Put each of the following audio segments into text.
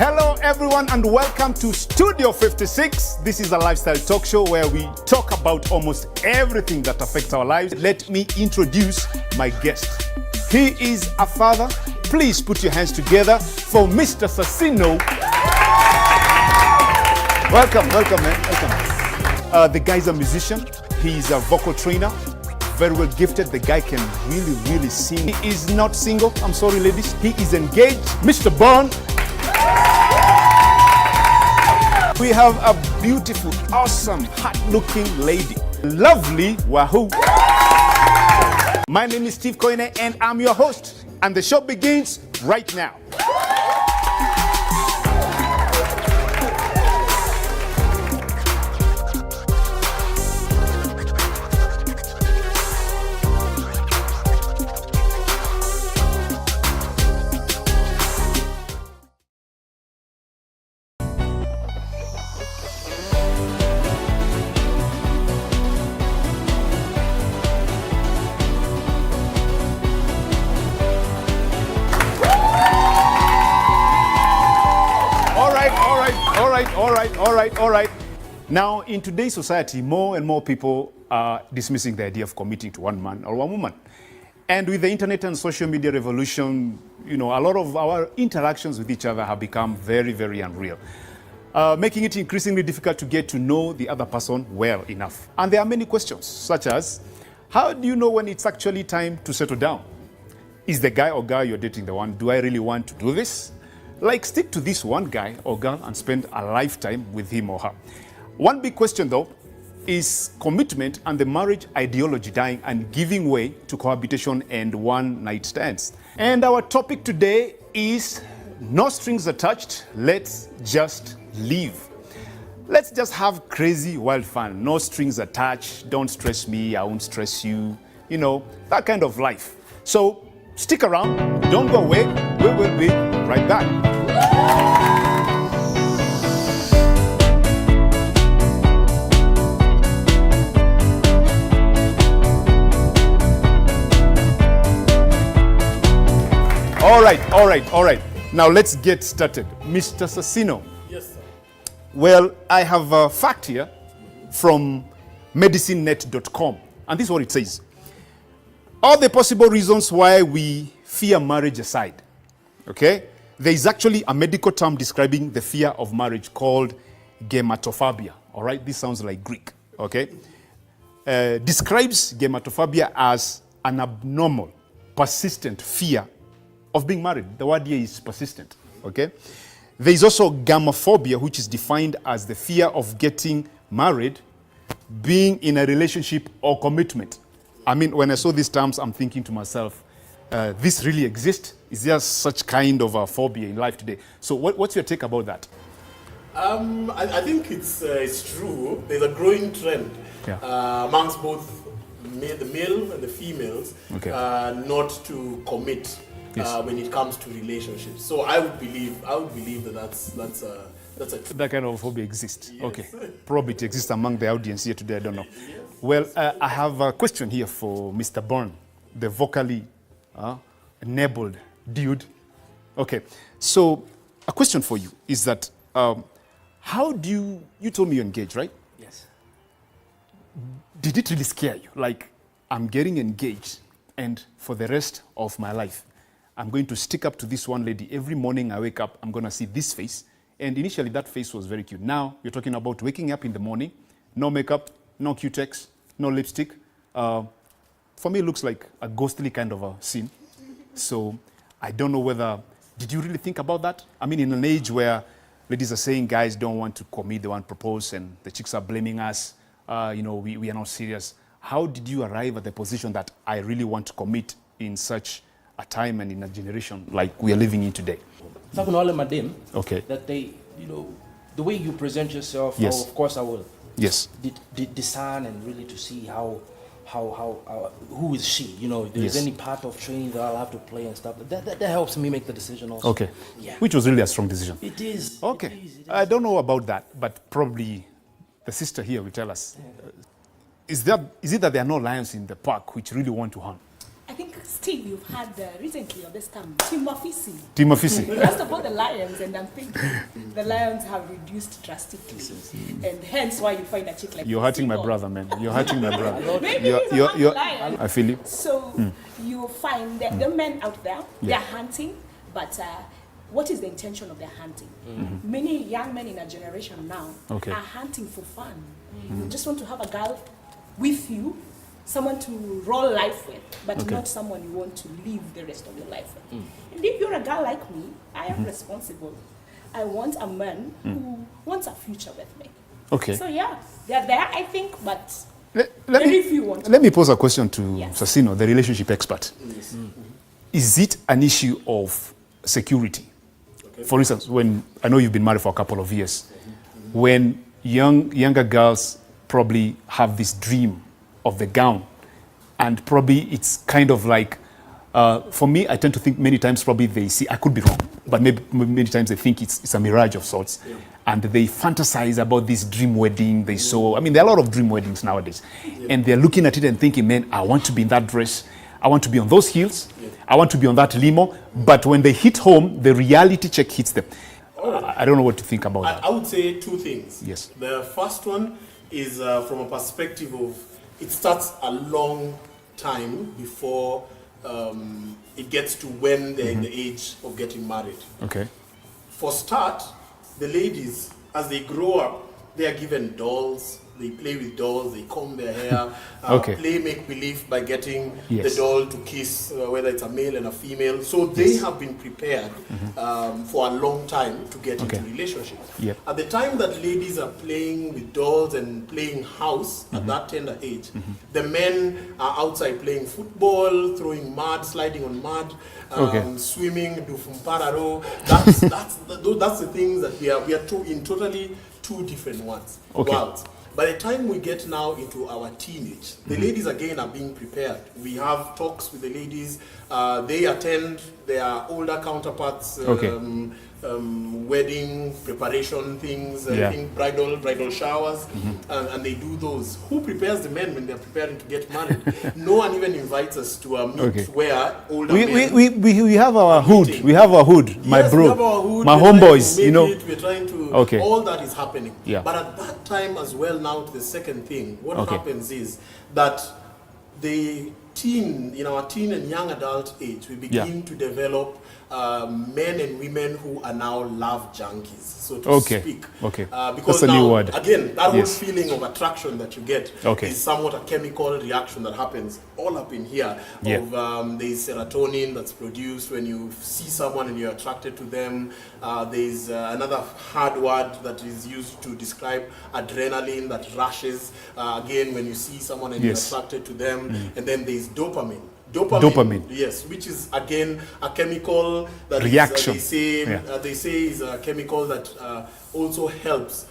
Hello everyone and welcome to Studio 56. This is a lifestyle talk show where we talk about almost everything that affects our lives. Let me introduce my guest. He is a father. Please put your hands together for Mr. Sasino. Welcome, man, welcome. The guy's a musician. He's a vocal trainer. Very well gifted. The guy can really sing. He is not single. I'm sorry, ladies. He is engaged. Mr. Bond. We have a beautiful, awesome, hot-looking lady. Lovely Wahoo. My name is Steve Koine and I'm your host. And the show begins right now. All right. Now, in today's society, more and more people are dismissing the idea of committing to one man or one woman. And with the internet and social media revolution, a lot of our interactions with each other have become very unreal, making it increasingly difficult to get to know the other person well enough. And there are many questions, such as, how do you know when it's actually time to settle down? Is the guy or girl you're dating the one? Do I really want to do this? Like, stick to this one guy or girl and spend a lifetime with him or her. One big question, though, is commitment and the marriage ideology dying and giving way to cohabitation and one-night stands. And our topic today is no strings attached, let's just live. Let's just have crazy, wild fun. No strings attached, don't stress me, I won't stress you. That kind of life. So stick around, don't go away, we will be right back. All right. Now let's get started. Mr. Sasino. Yes, sir. Well, I have a fact here from medicinenet.com, and this is what it says. All the possible reasons why we fear marriage aside, okay? There is actually a medical term describing the fear of marriage called gematophobia. All right, this sounds like Greek, okay? Describes gematophobia as an abnormal, persistent fear of being married. The word here is persistent, okay? There is also gamophobia, which is defined as the fear of getting married, being in a relationship or commitment. I mean, when I saw these terms, I'm thinking to myself, this really exists? Is there such kind of a phobia in life today? So what's your take about that? I think it's true. There's a growing trend amongst both the male and the females not to commit when it comes to relationships. So I would believe that that's a true. That kind of phobia exists. Yes. Okay. Probably it exists among the audience here today. I don't know. Yes. Well, I have a question here for Mr. Bourne, the vocally enabled dude. Okay. So a question for you is that how do you told me you're engaged, right? Yes. Did it really scare you? Like, I'm getting engaged and for the rest of my life, I'm going to stick up to this one lady. Every morning I wake up, I'm going to see this face. And initially that face was very cute. Now you're talking about waking up in the morning, no makeup, no Q-tex, no lipstick. For me, it looks like a ghostly kind of a scene. So I don't know whether, did you really think about that? I mean, in an age where ladies are saying guys don't want to commit, they want to propose, and the chicks are blaming us, we are not serious. How did you arrive at the position that I really want to commit in such a time and in a generation like we are living in today? Okay. That they, the way you present yourself, yes. of course I will discern and really to see how who is she? If there's any part of training that I'll have to play and stuff. That helps me make the decision also. Okay. Yeah. Which was really a strong decision. It is. Okay. It is. I don't know about that, but probably the sister here will tell us. Is it that there are no lions in the park which really want to hunt? I think Steve, you've had recently of this time, Timofisi. Timofisi. You asked about the lions, and I'm thinking the lions have reduced drastically, and hence why you find a chick like You're hurting my brother, man. You're hurting my brother. Maybe he's a lion. I feel you. So you find that the men out there, they're hunting, but what is the intention of their hunting? Many young men in our generation now are hunting for fun. You just want to have a girl with you, someone to roll life with, but not someone you want to live the rest of your life with. And if you're a girl like me, I am responsible. I want a man who wants a future with me. Okay. So yeah, they're there, I think, but let me pose a question to Sasino, the relationship expert. Is it an issue of security? Okay. For instance, when I know you've been married for a couple of years, when younger girls probably have this dream of the gown, and probably it's kind of like, for me, I tend to think many times probably they see, I could be wrong, but maybe many times they think it's a mirage of sorts, and they fantasize about this dream wedding they saw. I mean, there are a lot of dream weddings nowadays, and they're looking at it and thinking, man, I want to be in that dress, I want to be on those heels, I want to be on that limo, but when they hit home, the reality check hits them. I don't know what to think about that. I would say two things. Yes. The first one is from a perspective of, it starts a long time before it gets to when they're in the age of getting married. Okay. For start, the ladies, as they grow up, they are given dolls. They play with dolls, they comb their hair, play make-believe by getting the doll to kiss, whether it's a male and a female. So they have been prepared for a long time to get into relationships. Yep. At the time that ladies are playing with dolls and playing house at that tender age, the men are outside playing football, throwing mud, sliding on mud, swimming, do fumpararo. That's the things that we are in totally two different worlds. By the time we get now into our teenage, the ladies again are being prepared. We have talks with the ladies. They attend their older counterparts' wedding preparation things, bridal showers, and they do those. Who prepares the men when they're preparing to get married? No one even invites us to a meet where older men... We have our hood. We have our hood, my bro, we have our hood, my homeboys, you know. We're trying to... All that is happening. Yeah. But at that time as well, now to the second thing, what happens is that the in our teen and young adult age, we begin to develop men and women who are now love junkies, so to speak. Because that's a now, new word. Again, that whole feeling of attraction that you get is somewhat a chemical reaction that happens all up in here. There's serotonin that's produced when you see someone and you're attracted to them. There's another hard word that is used to describe adrenaline that rushes again when you see someone and you're attracted to them. And then there's dopamine. Dopamine, yes, which is again a chemical that reaction. They say is a chemical that also helps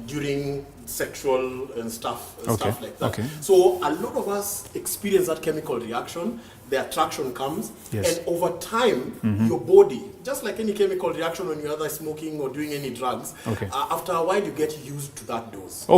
during sexual and stuff like that. So a lot of us experience that chemical reaction. The attraction comes, and over time, your body, just like any chemical reaction when you're either smoking or doing any drugs, after a while you get used to that dose.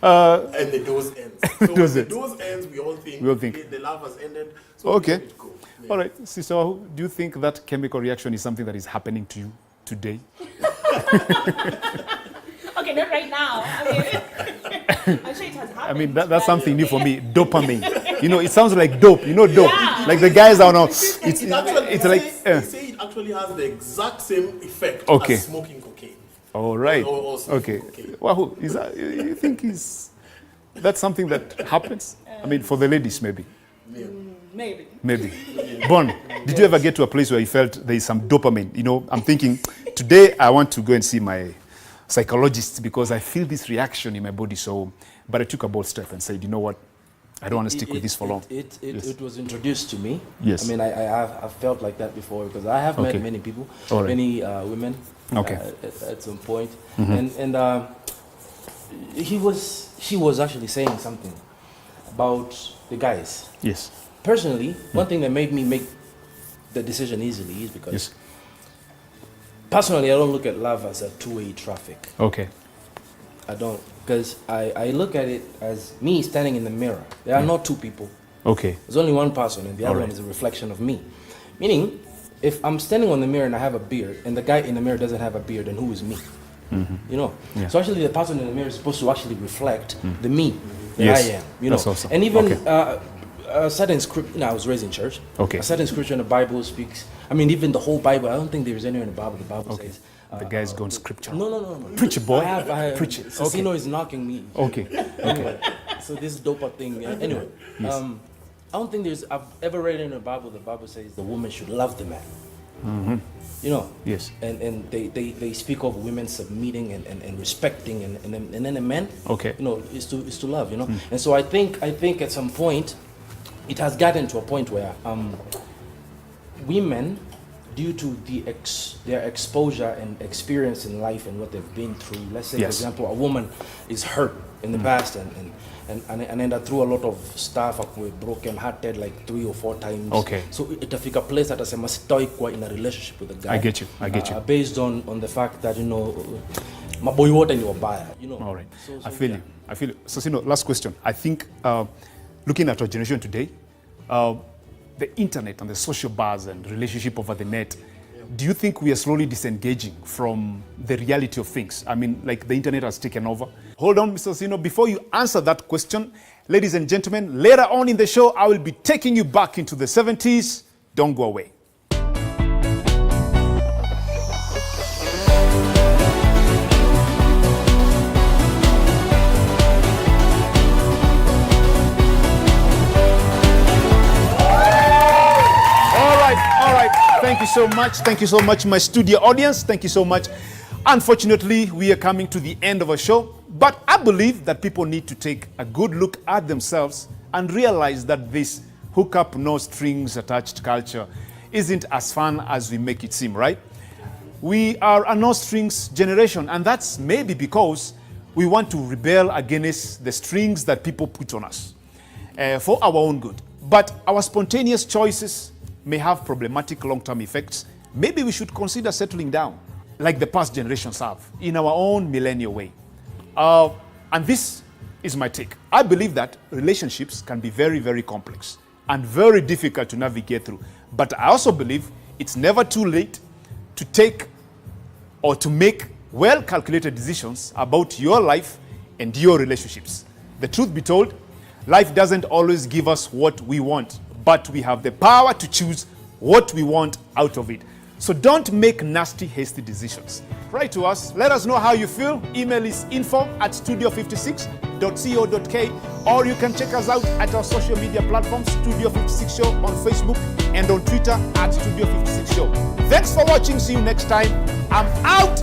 And the dose ends. So the dose ends, we all think the love has ended. So all right, Sister, do you think that chemical reaction is something that is happening to you today? Okay, not right now. I mean, I'm sure it has happened. I mean, that's something new for me. Dopamine. You know, it sounds like dope. You know, dope. Like the guys are now. It's like they say it actually has the exact same effect as smoking cocaine. All right. Or Okay. Wahoo, is that, you think that's something that happens? I mean, for the ladies, maybe. Maybe. Bon, did you ever get to a place where you felt there is some dopamine? You know, I'm thinking, today I want to go and see my psychologist because I feel this reaction in my body. But I took a bold step and said, you know what? I don't want to stick with this for long. It was introduced to me. Yes. I mean, I've felt like that before because I have met many people, many women at some point. And she was actually saying something about the guys. Yes. Personally, one thing that made me make the decision easily is because personally, I don't look at love as a two-way traffic. I don't, because I look at it as me standing in the mirror. There are not two people. Okay. There's only one person, and the other one is a reflection of me. Meaning, if I'm standing on the mirror and I have a beard, and the guy in the mirror doesn't have a beard, then who is me? You know? Yeah. So actually the person in the mirror is supposed to actually reflect the me that I am. You know? That's awesome. And even a certain script, I was raised in church. Okay. A certain scripture in the Bible speaks, even the whole Bible, I don't think there is anywhere in the Bible says. The guy's going scripture. No. Preach it, boy. I have Preach it. Cecino is knocking me. Okay. Anyway, so this dopa thing. Anyway, yes. I don't think I've ever read in the Bible says the woman should love the man. Mm-hmm. You know? Yes. And they speak of women submitting and respecting and then the men, is to love, you know? And so I think at some point, it has gotten to a point where women, due to their exposure and experience in life and what they've been through, let's say, for example, a woman is hurt in the past and ended up through a lot of stuff, with broken hearted like 3 or 4 times. Okay. So itafika place that as a stoic in a relationship with a guy. I get you. Based on the fact that, my boy what and your buyer, All right. So I feel you. So, last question. I think looking at our generation today, the internet and the social bars and relationship over the net, do you think we are slowly disengaging from the reality of things? Like the internet has taken over? Hold on, Mr. Sino. Before you answer that question, ladies and gentlemen, later on in the show, I will be taking you back into the 70s. Don't go away. Thank you so much. Thank you so much, my studio audience. Thank you so much. Unfortunately, we are coming to the end of our show, but I believe that people need to take a good look at themselves and realize that this hook up, no strings attached culture isn't as fun as we make it seem, right? We are a no strings generation, and that's maybe because we want to rebel against the strings that people put on us for our own good. But our spontaneous choices may have problematic long-term effects. Maybe we should consider settling down, like the past generations have, in our own millennial way. And this is my take. I believe that relationships can be very, very complex and very difficult to navigate through. But I also believe it's never too late to take or to make well-calculated decisions about your life and your relationships. The truth be told, life doesn't always give us what we want, but we have the power to choose what we want out of it. So don't make nasty, hasty decisions. Write to us. Let us know how you feel. Email is info@studio56.co.k, or you can check us out at our social media platforms, Studio 56 Show on Facebook and on Twitter @Studio 56 Show. Thanks for watching. See you next time. I'm out.